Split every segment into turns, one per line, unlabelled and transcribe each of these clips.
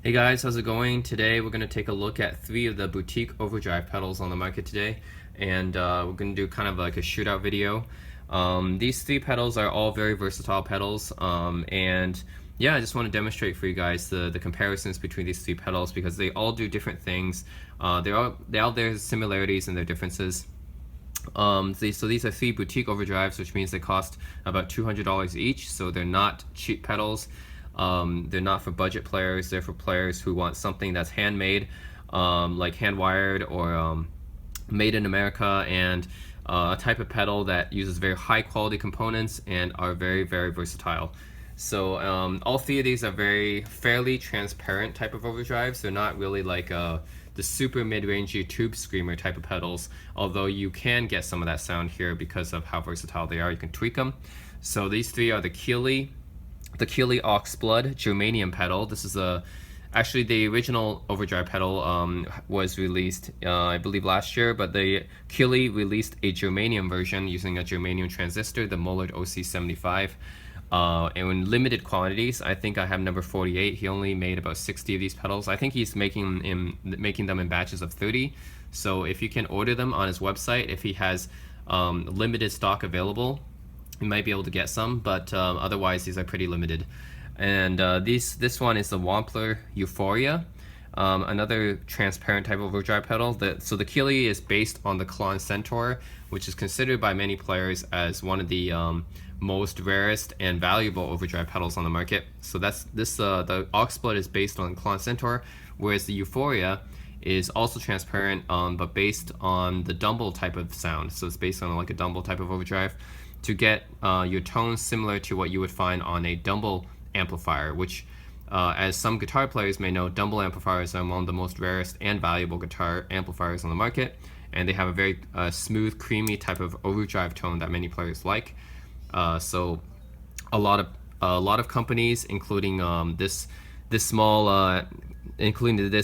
Hey guys, how's it going? Today we're going to take a look at 3 of the boutique overdrive pedals on the market today, and we're going to do kind of like a shootout video. These 3 pedals are all very versatile pedals, and yeah, I just want to demonstrate for you guys the comparisons between these 3 pedals because they all do different things. They all there's similarities and their differences. So these are 3 boutique overdrives, which means they cost about $200 each, so they're not cheap pedals. They're not for budget players. They're for players who want something that's handmade, like hand wired or made in America, and a type of pedal that uses very high quality components and are very, very versatile. So all 3 of these are very fairly transparent type of overdrives. They're not really like the super mid-rangey tube screamer type of pedals, although you can get some of that sound here because of how versatile they are. You can tweak them. So these 3 are the Keeley Oxblood Germanium pedal. This is actually the original overdrive pedal was released I believe last year, but the Keeley released a germanium version using a germanium transistor, the Mullard OC75, and in limited quantities. I think I have number 48. He only made about 60 of these pedals. I think he's making them in batches of 30. So if you can order them on his website, if he has limited stock available, you might be able to get some, but otherwise these are pretty limited. And this one is the Wampler Euphoria, another transparent type of overdrive pedal. So the Keeley is based on the Klon Centaur, which is considered by many players as one of the most rarest and valuable overdrive pedals on the market. So the Oxblood is based on Klon Centaur, whereas the Euphoria is also transparent, but based on the Dumble type of sound. So it's based on like a Dumble type of overdrive, to get your tones similar to what you would find on a Dumble amplifier, which as some guitar players may know, Dumble amplifiers are among the most rarest and valuable guitar amplifiers on the market, and they have a very smooth, creamy type of overdrive tone that many players like. So a lot of companies, including this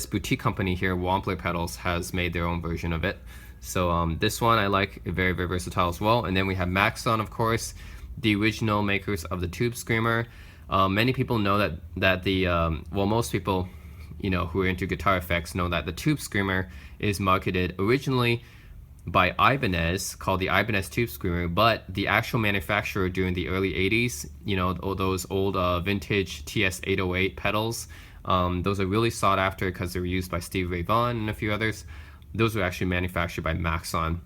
boutique company here, Wampler Pedals, has made their own version of it. So this one I like, very, very versatile as well. And then we have Maxon, of course, the original makers of the Tube Screamer. Many people know most people, who are into guitar effects know that the Tube Screamer is marketed originally by Ibanez, called the Ibanez Tube Screamer, but the actual manufacturer during the early 80s, all those old vintage TS-808 pedals, those are really sought after because they were used by Stevie Ray Vaughan and a few others. Those were actually manufactured by Maxon,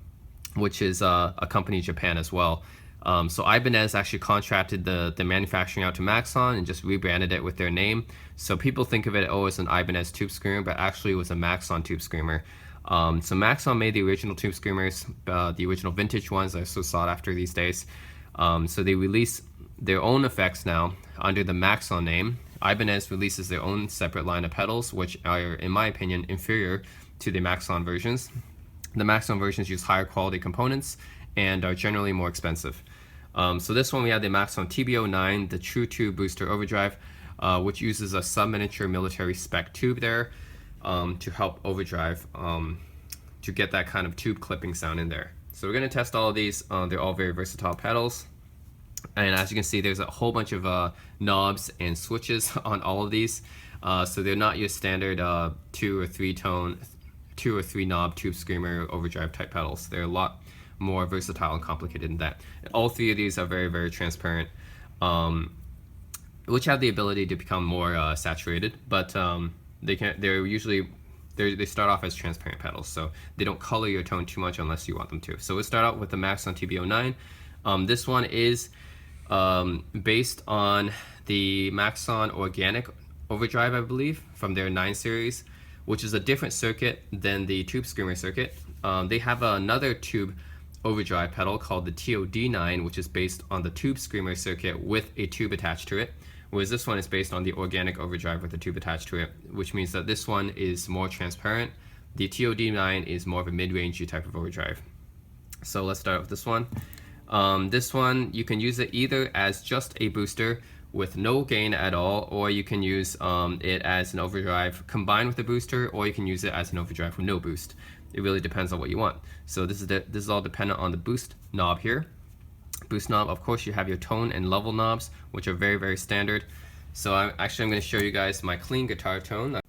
which is a company in Japan as well. So Ibanez actually contracted the manufacturing out to Maxon and just rebranded it with their name. So people think of it as an Ibanez Tube Screamer, but actually it was a Maxon Tube Screamer. So Maxon made the original Tube Screamers, the original vintage ones that are so sought after these days. So they release their own effects now under the Maxon name. Ibanez releases their own separate line of pedals, which are, in my opinion, inferior to the Maxon versions. The Maxon versions use higher quality components and are generally more expensive. So this one we have the Maxon TBO9, the True Tube Booster Overdrive, which uses a sub-miniature military spec tube there to help overdrive, to get that kind of tube clipping sound in there. So we're going to test all of these. They're all very versatile pedals. And as you can see, there's a whole bunch of knobs and switches on all of these. So they're not your standard 2 or 3 knob Tube Screamer overdrive type pedals. They're a lot more versatile and complicated than that. And all 3 of these are very, very transparent, which have the ability to become more saturated, but they start off as transparent pedals, so they don't color your tone too much unless you want them to. So we'll start out with the Maxon TBO9. This one is based on the Maxon Organic Overdrive, I believe, from their 9 series, which is a different circuit than the Tube Screamer circuit. They have another tube overdrive pedal called the TOD9, which is based on the Tube Screamer circuit with a tube attached to it, whereas this one is based on the Organic Overdrive with a tube attached to it, which means that this one is more transparent. The TOD9 is more of a mid-rangey type of overdrive. So let's start with this one. This one, you can use it either as just a booster with no gain at all, or you can use it as an overdrive combined with a booster, or you can use it as an overdrive with no boost. It really depends on what you want. So this is all dependent on the boost knob here. Boost knob, of course, you have your tone and level knobs, which are very, very standard. So I'm going to show you guys my clean guitar tone.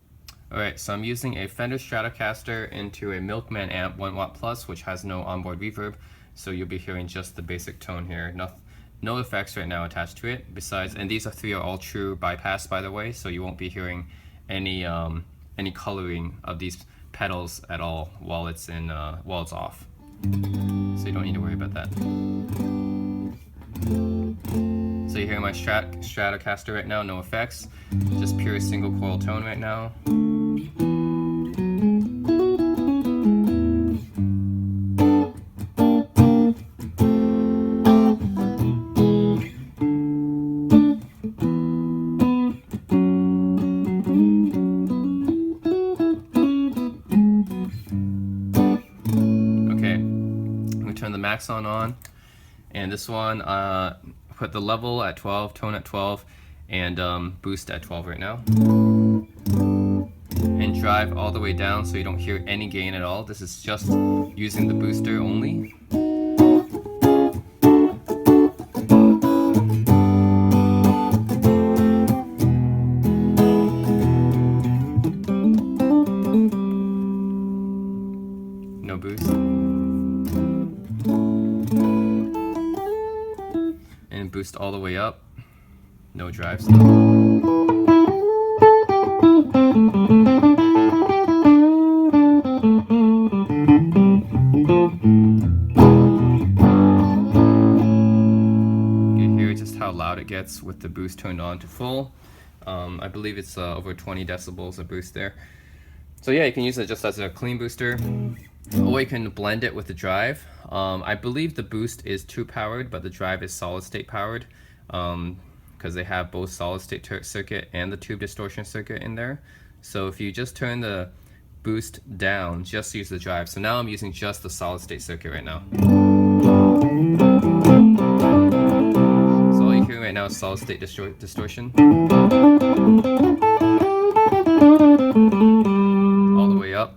Alright, so I'm using a Fender Stratocaster into a Milkman amp 1W plus, which has no onboard reverb, so you'll be hearing just the basic tone here. No effects right now attached to it. Besides, and these three are all true bypass, by the way, so you won't be hearing any coloring of these pedals at all while it's off. So you don't need to worry about that. So you hear my Stratocaster right now, no effects, just pure single coil tone right now. Okay, I'm gonna turn the Maxon on, and this one, put the level at 12, tone at 12, and boost at 12 right now. And drive all the way down so you don't hear any gain at all. This is just using the booster only. No boost. And boost all the way up. No drive still. You can hear just how loud it gets with the boost turned on to full. I believe it's over 20 decibels of boost there. So yeah, you can use it just as a clean booster, or you can blend it with the drive. I believe the boost is tube powered, but the drive is solid state powered, because they have both solid state circuit and the tube distortion circuit in there. So if you just turn the boost down, just use the drive. So now I'm using just the solid state circuit right now. So all you hear right now is solid state distortion. All the way up.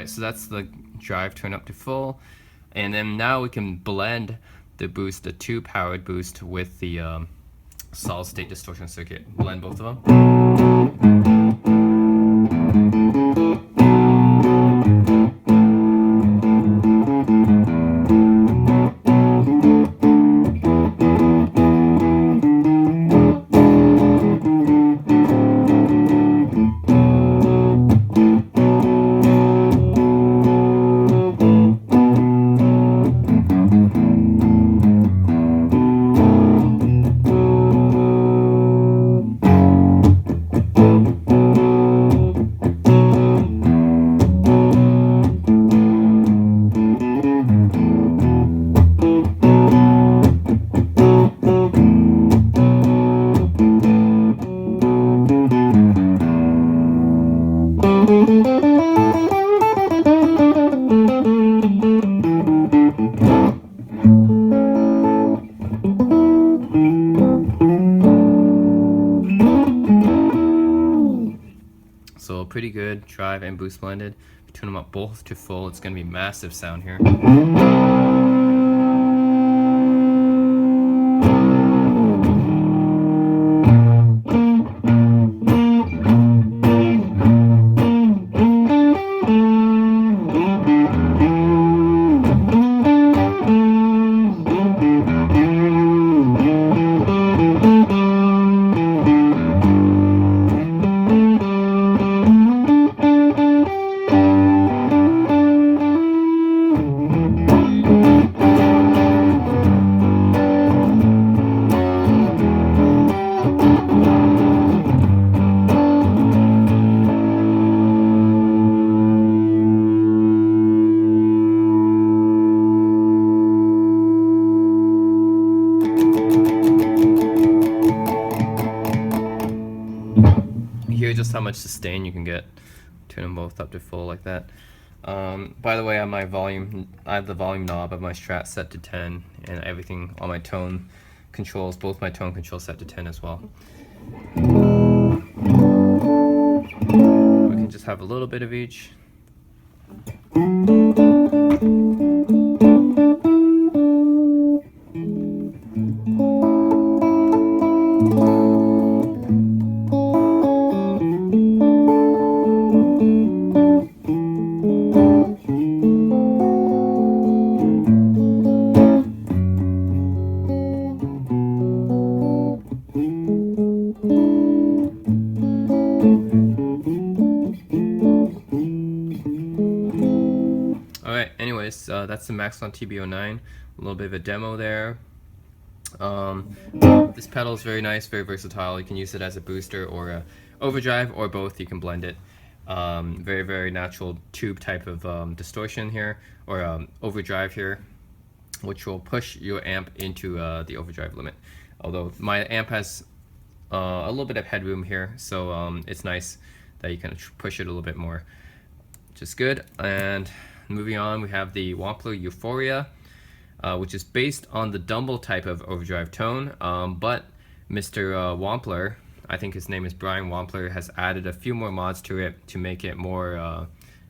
So that's the drive turned up to full, and then now we can blend the boost, the tube powered boost, with the solid state distortion circuit. Blend both of them. So pretty good drive and boost blended. If you tune them up both to full, it's going to be massive sound here. just how much sustain you can get. Turn them both up to full like that. By the way, on my volume, I have the volume knob of my Strat set to 10, and everything on my tone controls, both my tone controls set to 10 as well. We can just have a little bit of each. That's the Maxon TBO9, a little bit of a demo there. This pedal is very nice, very versatile. You can use it as a booster or a overdrive, or both. You can blend it. Very, very natural tube type of distortion here, or overdrive here, which will push your amp into the overdrive limit. Although my amp has a little bit of headroom here, so it's nice that you can push it a little bit more, which is good. And moving on, we have the Wampler Euphoria, which is based on the Dumble type of overdrive tone, but Mr. Wampler, I think his name is Brian Wampler, has added a few more mods to it to make it more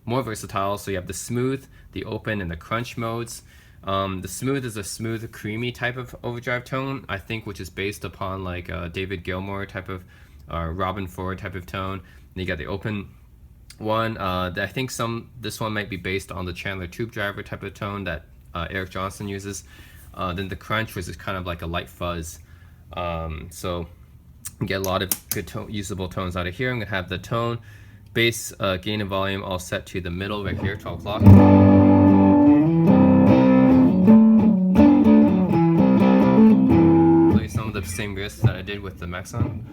versatile. So you have the smooth, the open, and the crunch modes. The smooth is a smooth, creamy type of overdrive tone, I think, which is based upon like David Gilmour type of, Robin Ford type of tone. And you got the open one. I think this one might be based on the Chandler Tube Driver type of tone that Eric Johnson uses. Then the crunch, which is kind of like a light fuzz. So you get a lot of good usable tones out of here. I'm gonna have the tone, bass, gain, and volume all set to the middle right here, 12 o'clock. Play some of the same riffs that I did with the Maxon.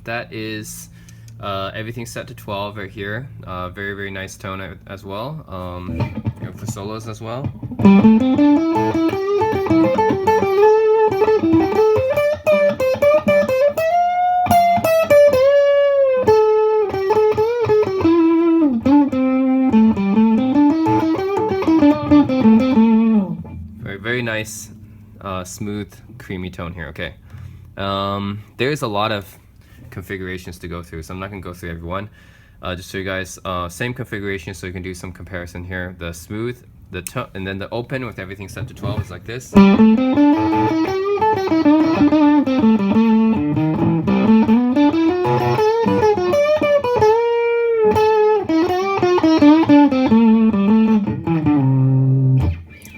That is everything set to 12 right here. Very, very nice tone as well. For solos as well. Very, very nice, smooth, creamy tone here. Okay. There's a lot of configurations to go through, so I'm not going to go through every one. Just so you guys, same configuration, so you can do some comparison here. The smooth, the tone, and then the open with everything set to 12 is like this.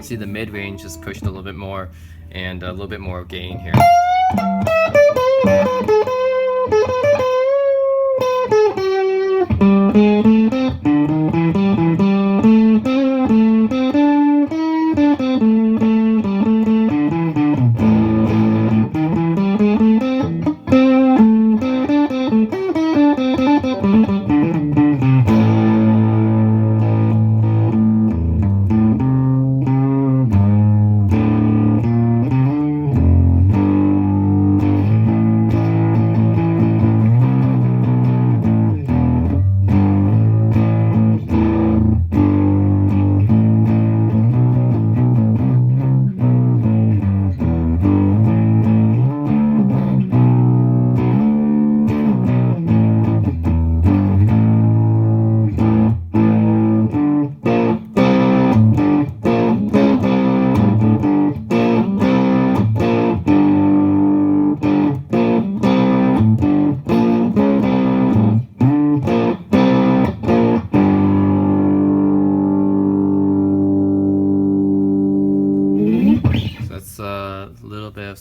See, the mid-range is pushed a little bit more, and a little bit more gain here.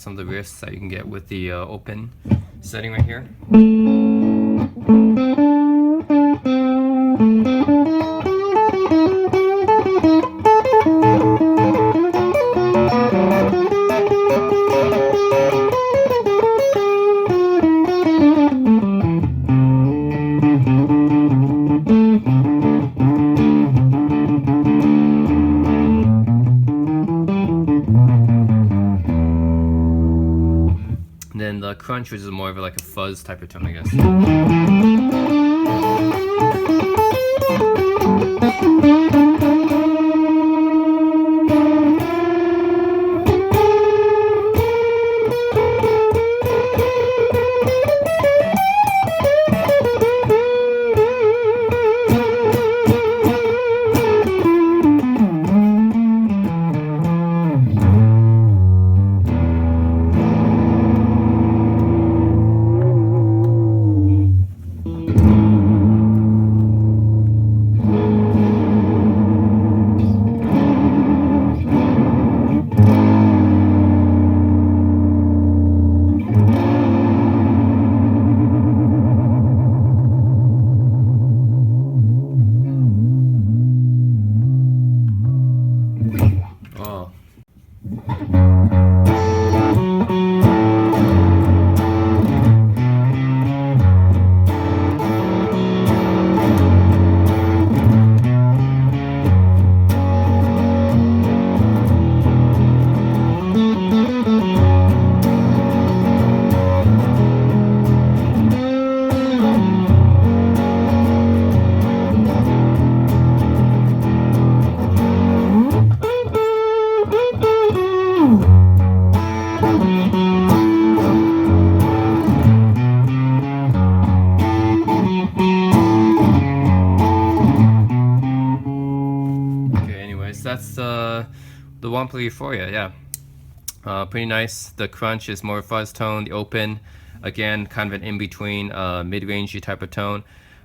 some of the risks that you can get with the open setting right here. Then the crunch, which is more of like a fuzz type of tone, I guess. That's the Wampler Euphoria, yeah. Pretty nice. The crunch is more fuzz tone. The open, again, kind of an in-between mid-rangey type of tone.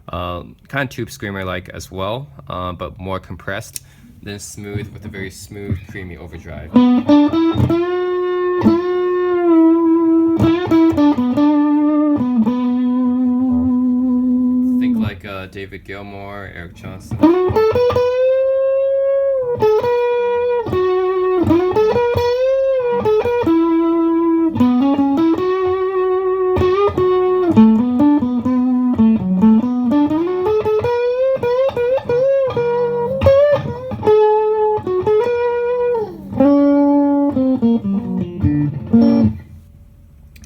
Kind of tube screamer-like as well, but more compressed. Then smooth with a very smooth, creamy overdrive. Think like David Gilmour, Eric Johnson.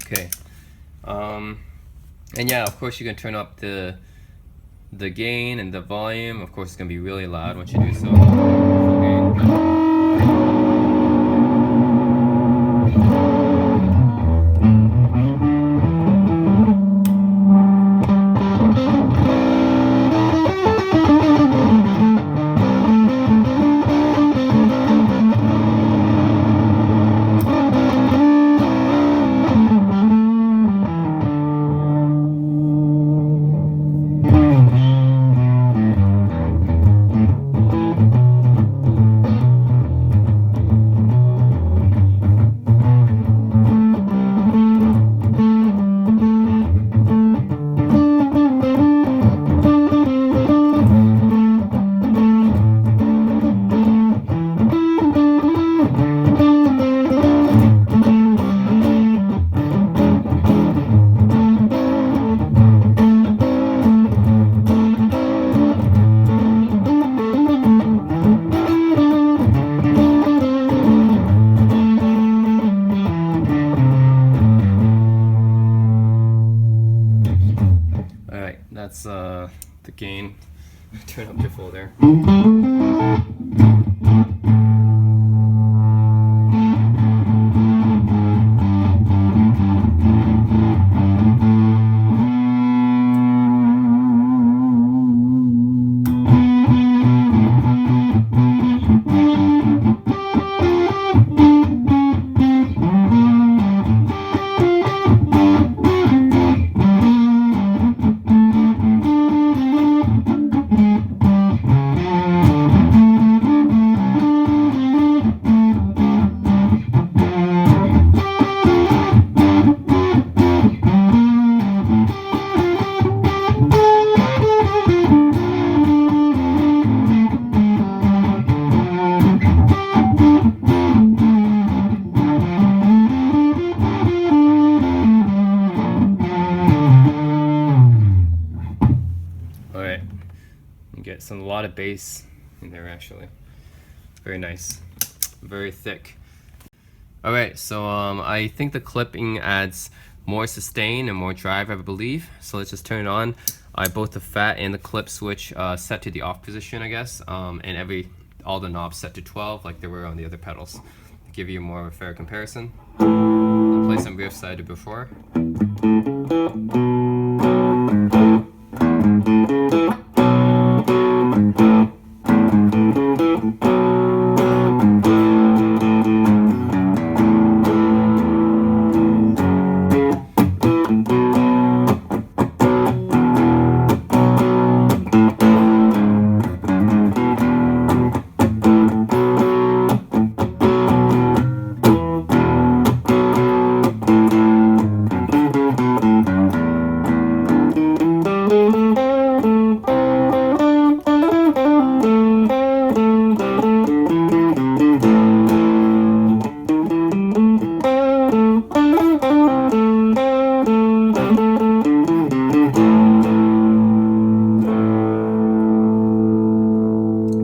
Okay, and yeah, of course you can turn up the gain and the volume. Of course, it's gonna be really loud once you do so. That's the gain. Turn up to full there. get a lot of bass in there actually. Very nice, very thick. Alright, so I think the clipping adds more sustain and more drive, I believe. So let's just turn it on. Both the fat and the clip switch set to the off position, I guess, and all the knobs set to 12 like they were on the other pedals. To give you more of a fair comparison. I'll play some riffs I did before.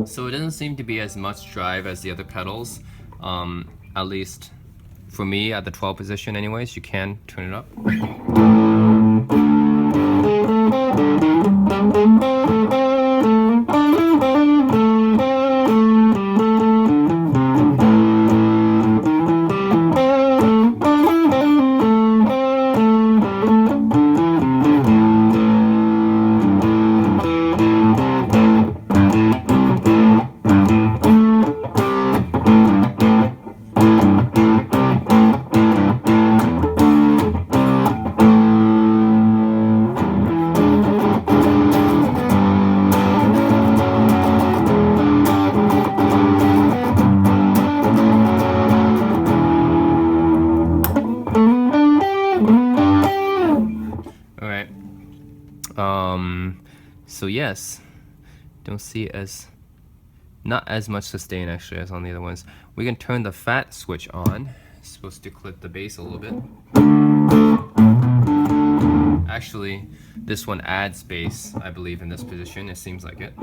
So it doesn't seem to be as much drive as the other pedals, at least for me at the 12 position anyways. You can turn it up. So yes, don't see not as much sustain actually as on the other ones. We can turn the fat switch on. It's supposed to clip the bass a little bit. Actually, this one adds bass, I believe, in this position. It seems like it.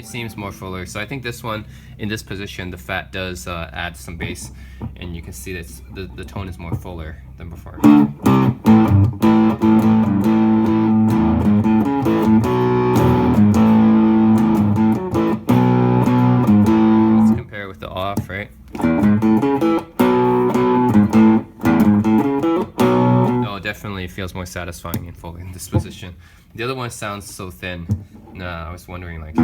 Seems more fuller, so I think this one in this position the fat does add some bass, and you can see that the tone is more fuller than before. Let's compare with the off, right? Oh, it definitely feels more satisfying and fuller in this position. The other one sounds so thin. Nah, I was wondering like.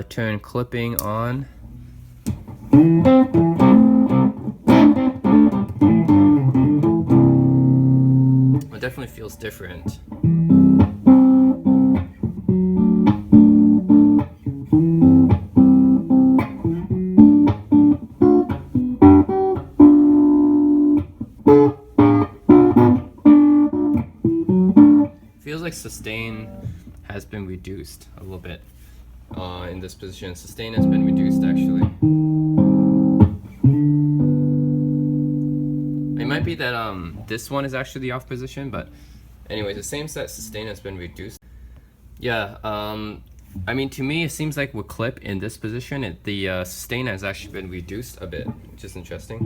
Turn clipping on. It definitely feels different. Feels like sustain has been reduced a little bit in this position. Sustain has been reduced actually. be that this one is actually the off position, but anyways, it seems that sustain has been reduced. Yeah, I mean, to me, it seems like with clip in this position, the sustain has actually been reduced a bit, which is interesting.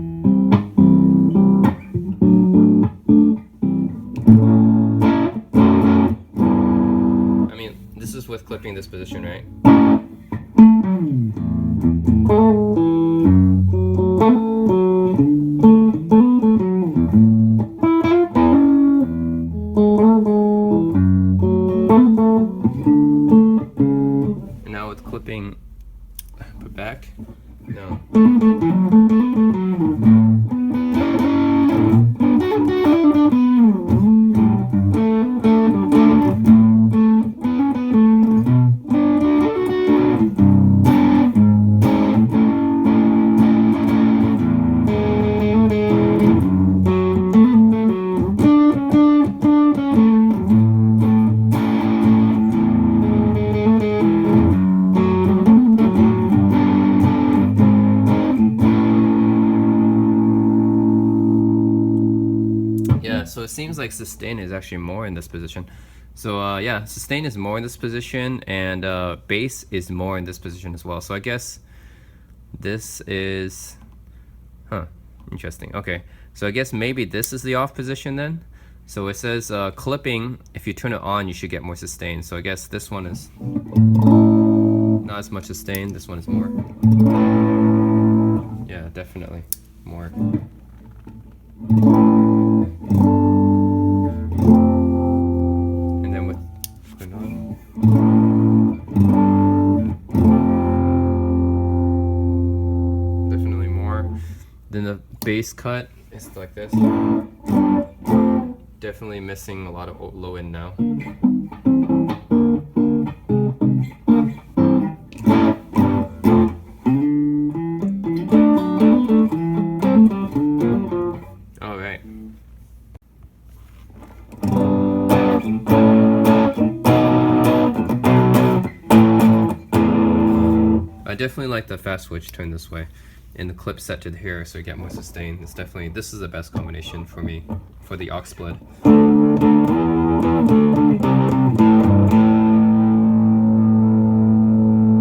I mean, this is with clipping this position, right? And now with clipping, put back, no. Yeah, so it seems like sustain is actually more in this position. So yeah, sustain is more in this position, and bass is more in this position as well. So I guess this is, interesting. Okay, so I guess maybe this is the off position then. So it says clipping, if you turn it on, you should get more sustain. So I guess this one is not as much sustain, this one is more. Yeah, definitely more. And then with putting on, definitely more. Then the bass cut is like this. Definitely missing a lot of low end now. All right. I definitely like the fast switch turned this way and the clip set to here so you get more sustain. It's definitely, this is the best combination for me for the Oxblood.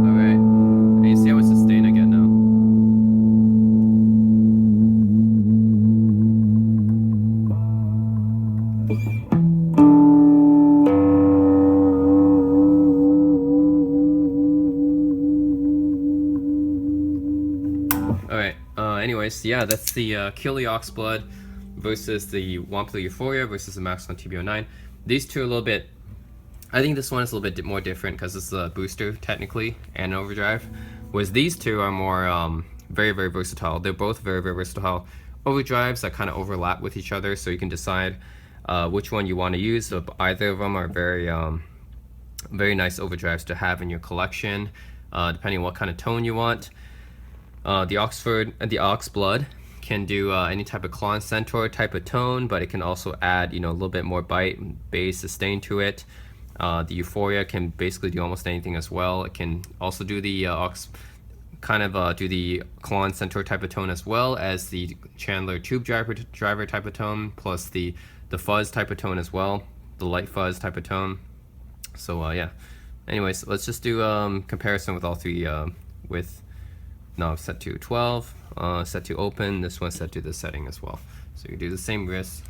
Alright, and you see how much sustain I get now? Alright, anyways, yeah, that's the Keeley Oxblood versus the Wampler Euphoria versus the Maxon TBO9. These two are a little bit, I think this one is a little bit more different because it's a booster technically and overdrive, whereas these two are more very, very versatile. They're both very, very versatile overdrives that kind of overlap with each other, so you can decide which one you want to use. So either of them are very, very nice overdrives to have in your collection, depending on what kind of tone you want. The Oxblood can do any type of claw and centaur type of tone, but it can also add, you know, a little bit more bite, bass, sustain to it. The Euphoria can basically do almost anything as well. It can also do the do the claw and centaur type of tone as well as the Chandler tube driver type of tone, plus the fuzz type of tone as well, the light fuzz type of tone. So yeah. Anyways, let's just do comparison with all three with. Now set to 12, set to open, this one set to the setting as well. So you do the same wrist.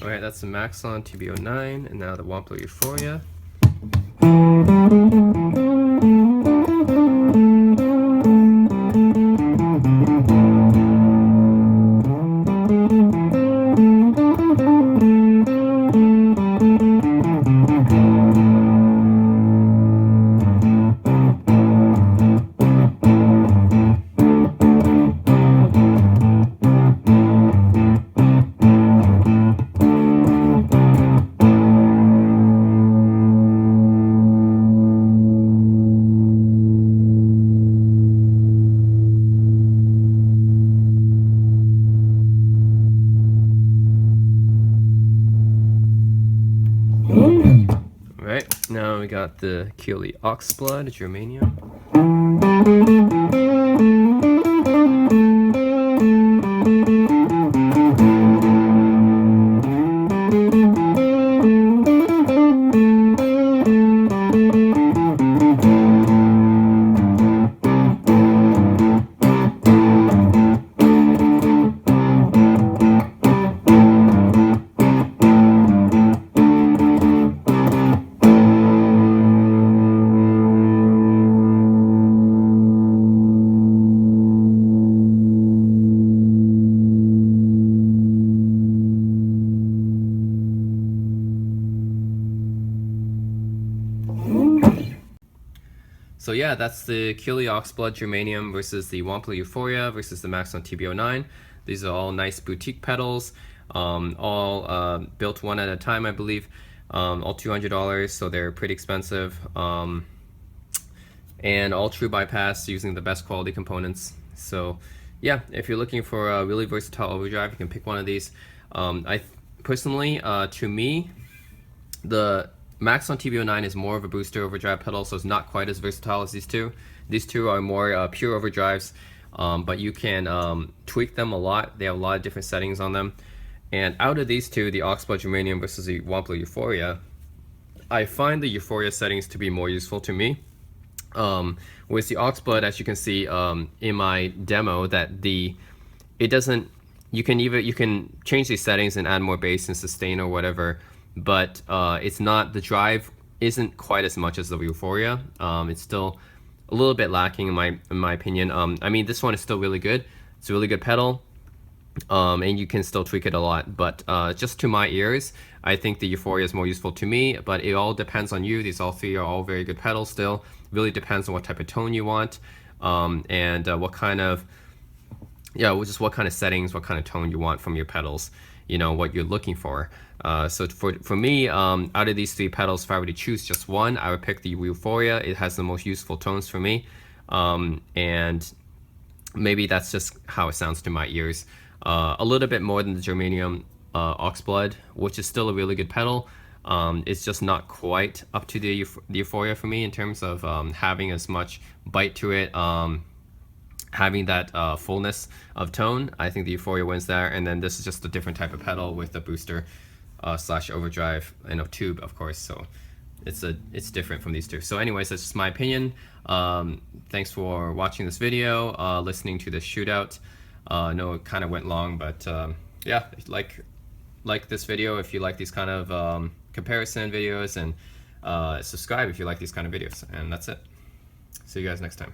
Alright, that's the Maxon TBO9, and now the Wampler Euphoria. got the Keeley Oxblood Germanium. So yeah, that's the Keeley Oxblood Germanium versus the Wampler Euphoria versus the Maxon TBO9. These are all nice boutique pedals, all built one at a time, I believe, all $200, so they're pretty expensive, and all true bypass using the best quality components. So yeah, if you're looking for a really versatile overdrive, you can pick one of these. Personally, to me, the Maxon TBO9 is more of a booster overdrive pedal, so it's not quite as versatile as these two. These two are more pure overdrives, but you can tweak them a lot. They have a lot of different settings on them. And out of these two, the Oxblood Germanium versus the Wampler Euphoria, I find the Euphoria settings to be more useful to me. With the Oxblood, as you can see in my demo, that you can change these settings and add more bass and sustain or whatever, but it's not, the drive isn't quite as much as the Euphoria. It's still a little bit lacking in my opinion. I mean, this one is still really good. It's a really good pedal, and you can still tweak it a lot, but just to my ears, I think the Euphoria is more useful to me, but it all depends on you. These all three are all very good pedals still. Really depends on what type of tone you want, and what kind of settings, what kind of tone you want from your pedals, you know, what you're looking for. So for me, out of these three pedals, if I were to choose just one, I would pick the Euphoria. It has the most useful tones for me, and maybe that's just how it sounds to my ears. A little bit more than the Germanium Oxblood, which is still a really good pedal. It's just not quite up to the Euphoria for me in terms of having as much bite to it, having that fullness of tone. I think the Euphoria wins there, and then this is just a different type of pedal with a booster slash overdrive and a tube, of course, so it's different from these two. So anyways, that's just my opinion. Thanks for watching this video, listening to this shootout. I know it kind of went long, but yeah, like this video if you like these kind of comparison videos, and subscribe if you like these kind of videos, and that's it. See you guys next time.